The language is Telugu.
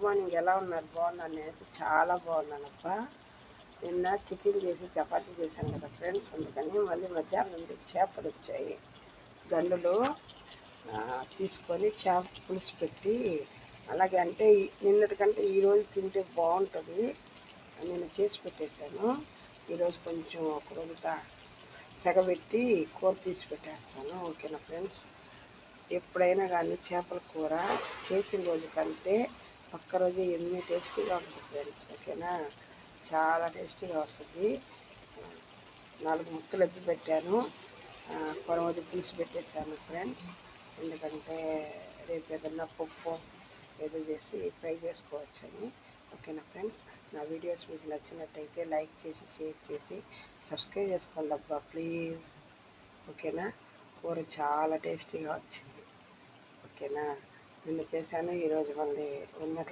మార్నింగ్ ఎలా ఉన్నారు? బాగున్నాను. నేనైతే చాలా బాగున్నానబ్బా. నిన్న చికెన్ చేసి చపాతీ చేశాను కదా ఫ్రెండ్స్, అందుకని మళ్ళీ మధ్యాహ్నం నుండి చేపలు వచ్చాయి. గల్లులో తీసుకొని చేప పులుసు పెట్టి, అలాగే అంటే నిన్నటికంటే ఈరోజు తింటే బాగుంటుంది. నేను చేసి పెట్టేశాను. ఈరోజు కొంచెం ఒక రోజుగా సెగబెట్టి కూర తీసి పెట్టేస్తాను. ఓకేనా ఫ్రెండ్స్? ఎప్పుడైనా కానీ చేపల కూర చేసిన రోజు కంటే ఒక్క రోజు ఎన్ని టేస్టీగా ఉంటుంది ఫ్రెండ్స్. ఓకేనా? చాలా టేస్టీగా వస్తుంది. 4 ముక్కలు ఎత్తి పెట్టాను. కొరమది పులుసు పెట్టేశాను ఫ్రెండ్స్. ఎందుకంటే రేపు ఏదన్నా పప్పు ఏదో చేసి ఫ్రై చేసుకోవచ్చని. ఓకేనా ఫ్రెండ్స్? నా వీడియోస్ మీకు నచ్చినట్టయితే లైక్ చేసి, షేర్ చేసి, సబ్స్క్రైబ్ చేసుకోండి అబ్బా ప్లీజ్. ఓకేనా? కూర చాలా టేస్టీగా వచ్చింది. ఓకేనా? నిన్న చేశాను, ఈరోజు మళ్ళీ ఉన్నట్లు